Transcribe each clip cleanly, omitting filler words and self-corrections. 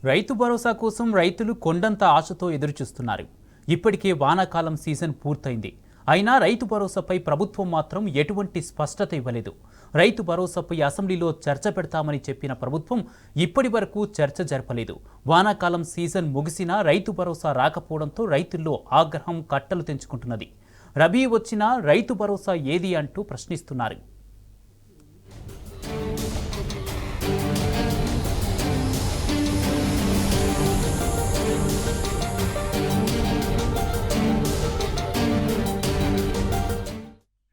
రైతు భరోసా కోసం రైతులు కొండంత ఆశతో ఎదురుచూస్తున్నారు. ఇప్పటికే వానాకాలం సీజన్ పూర్తయింది. అయినా రైతు భరోసాపై ప్రభుత్వం మాత్రం ఎటువంటి స్పష్టత ఇవ్వలేదు. రైతు భరోసాపై అసెంబ్లీలో చర్చ పెడతామని చెప్పిన ప్రభుత్వం ఇప్పటి వరకు చర్చ జరపలేదు. వానాకాలం సీజన్ ముగిసినా రైతు భరోసా రాకపోవడంతో రైతుల్లో ఆగ్రహం కట్టలు తెంచుకుంటున్నది. రబీ వచ్చినా రైతు భరోసా ఏది అంటూ ప్రశ్నిస్తున్నారు.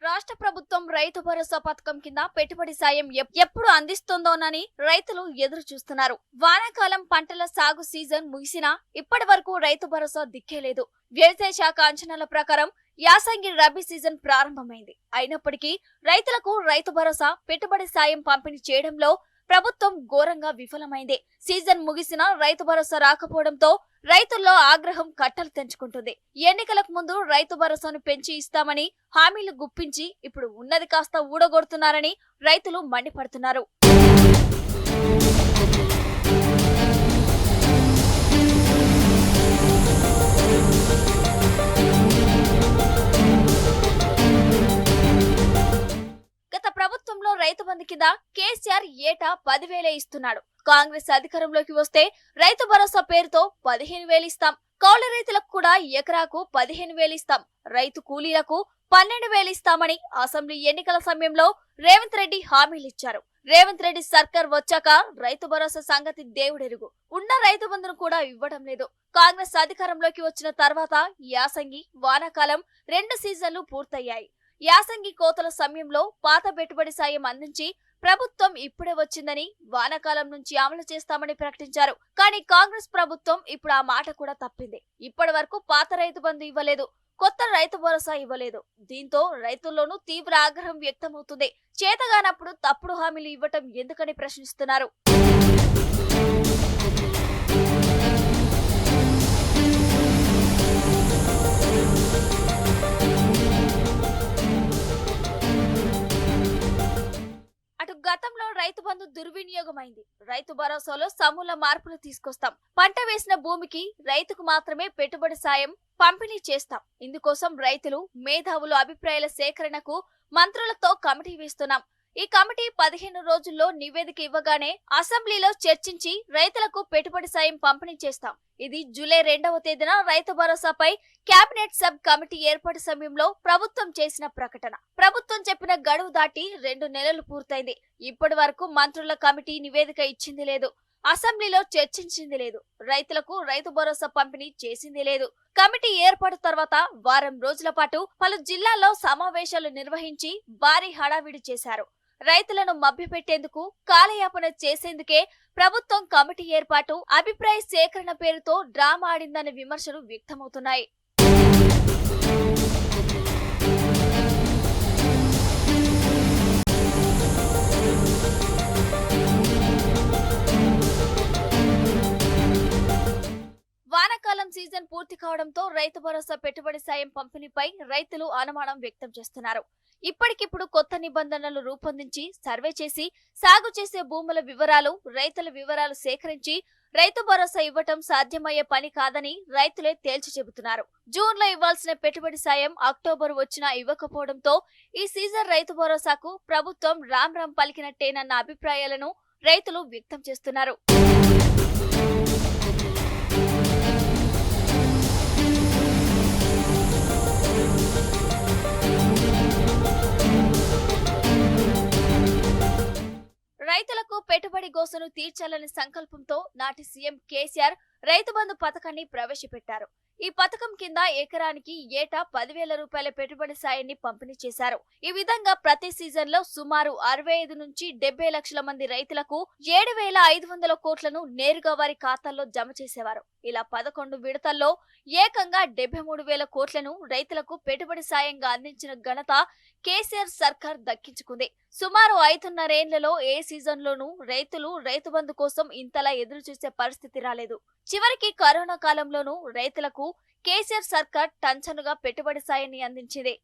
రాష్ట్ర ప్రభుత్వం రైతు భరోసా పథకం కింద పెట్టుబడి సాయం ఎప్పుడు అందిస్తుందోనని రైతులు ఎదురు చూస్తున్నారు. వానాకాలం పంటల సాగు సీజన్ ముగిసినా ఇప్పటి వరకు రైతు భరోసా దిక్కేలేదు. వ్యవసాయ శాఖ అంచనాల ప్రకారం యాసంగి రబీ సీజన్ ప్రారంభమైంది. అయినప్పటికీ రైతులకు రైతు భరోసా పెట్టుబడి సాయం పంపిణీ చేయడంలో ప్రభుత్వం ఘోరంగా విఫలమైంది. సీజన్ ముగిసినా రైతు భరోసా రాకపోవడంతో రైతుల్లో ఆగ్రహం కట్టలు తెంచుకుంటుంది. ఎన్నికలకు ముందు రైతు భరోసాను పెంచి ఇస్తామని హామీలు గుప్పించి ఇప్పుడు ఉన్నది కాస్త ఊడగొడుతున్నారని రైతులు మండిపడుతున్నారు. గత ప్రభుత్వంలో రైతు బంధు కింద కేసీఆర్ ఏటా 10,000 ఇస్తున్నాడు. కాంగ్రెస్ అధికారంలోకి వస్తే రైతు భరోసా పేరుతో 15,000 ఇస్తాం, కౌలు రైతులకు కూడా ఎకరాకు 15,000 ఇస్తాం, రైతు కూలీలకు 12,000 ఇస్తామని అసెంబ్లీ ఎన్నికల సమయంలో రేవంత్ రెడ్డి హామీలిచ్చారు. రేవంత్ రెడ్డి సర్కార్ వచ్చాక రైతు భరోసా సంగతి దేవుడెరుగు. ఉన్న రైతు బంధును కూడా ఇవ్వడం లేదు. కాంగ్రెస్ అధికారంలోకి వచ్చిన తర్వాత యాసంగి, వానాకాలం 2 సీజన్లు పూర్తయ్యాయి. యాసంగి కోతల సమయంలో పాత పెట్టుబడి సాయం అందించి ప్రభుత్వం ఇప్పుడే వచ్చిందని వానాకాలం నుంచి అమలు చేస్తామని ప్రకటించారు. కానీ కాంగ్రెస్ ప్రభుత్వం ఇప్పుడు ఆ మాట కూడా తప్పింది. ఇప్పటి వరకు పాత రైతు బంధు ఇవ్వలేదు, కొత్త రైతు భరోసా ఇవ్వలేదు. దీంతో రైతుల్లోనూ తీవ్ర ఆగ్రహం వ్యక్తమవుతుంది. చేతగానప్పుడు తప్పుడు హామీలు ఇవ్వటం ఎందుకని ప్రశ్నిస్తున్నారు. అటు గతంలో రైతు బంధు దుర్వినియోగమైంది. రైతు భరోసాలో సమూల మార్పులు తీసుకొస్తాం. పంట వేసిన భూమికి రైతుకు మాత్రమే పెట్టుబడి సాయం పంపిణీ చేస్తాం. ఇందుకోసం రైతులు, మేధావులు అభిప్రాయాల సేకరణకు మంత్రులతో కమిటీ వేస్తున్నాం. ఈ కమిటీ 15 రోజుల్లో నివేదిక ఇవ్వగానే అసెంబ్లీలో చర్చించి రైతులకు పెట్టుబడి సాయం పంపిణీ చేస్తాం. ఇది జూలై 2వ తేదీన రైతు భరోసాపై కేబినెట్ సబ్ కమిటీ ఏర్పాటు సమయంలో ప్రభుత్వం చేసిన ప్రకటన. ప్రభుత్వం చెప్పిన గడువు దాటి 2 నెలలు పూర్తయింది. ఇప్పటి వరకు మంత్రుల కమిటీ నివేదిక ఇచ్చింది లేదు, అసెంబ్లీలో చర్చించింది లేదు, రైతులకు రైతు భరోసా పంపిణీ చేసింది లేదు. కమిటీ ఏర్పాటు తర్వాత వారం రోజుల పాటు పలు జిల్లాల్లో సమావేశాలు నిర్వహించి భారీ హడావిడి చేశారు. రైతులను మభ్యపెట్టేందుకు, కాలయాపన చేసేందుకే ప్రభుత్వం కమిటీ ఏర్పాటు, అభిప్రాయ సేకరణ పేరుతో డ్రామా ఆడిందనే విమర్శలు వ్యక్తమవుతున్నాయి. వానాకాలం సీజన్ పూర్తి కావడంతో రైతు భరోసా పెట్టుబడి సాయం పంపిణీపై రైతులు అనుమానం వ్యక్తం చేస్తున్నారు. ఇప్పటికిప్పుడు కొత్త నిబంధనలు రూపొందించి సర్వే చేసి సాగు చేసే భూముల వివరాలు, రైతుల వివరాలు సేకరించి రైతు భరోసా ఇవ్వటం సాధ్యమయ్యే పని కాదని రైతులే తేల్చి చెబుతున్నారు. జూన్లో ఇవ్వాల్సిన పెట్టుబడి సాయం అక్టోబర్ వచ్చినా ఇవ్వకపోవడంతో ఈ సీజన్ రైతు భరోసాకు ప్రభుత్వం రామ్ రామ్ పలికినట్టేనన్న అభిప్రాయాలను రైతులు వ్యక్తం చేస్తున్నారు. రైతులకు పెట్టుబడి గోసను తీర్చాలనే సంకల్పంతో నాటి సీఎం కేసీఆర్ రైతు బంధు పథకాన్ని ప్రవేశపెట్టారు. ఈ పథకం కింద ఎకరానికి ఏటా 10,000 రూపాయల పెట్టుబడి సాయాన్ని పంపిణీ చేశారు. ఈ విధంగా ప్రతి సీజన్ లో సుమారు 65 నుంచి 70 లక్షల మంది రైతులకు 7,500 కోట్లను నేరుగా వారి ఖాతాల్లో జమ చేసేవారు. ఇలా 11 విడతల్లో ఏకంగా 73,000 కోట్లను రైతులకు పెట్టుబడి సాయంగా అందించిన ఘనత కేసీఆర్ సర్కార్ దక్కించుకుంది. సుమారు 5.5 ఏళ్లలో ఏ సీజన్లోనూ రైతులు రైతు బంధు కోసం ఇంతలా ఎదురు చూసే పరిస్థితి రాలేదు. చివరికి కరోనా కాలంలోనూ రైతులకు కేసీఆర్ సర్కార్ టంచనుగా పెట్టుబడి సాయాన్ని అందించింది.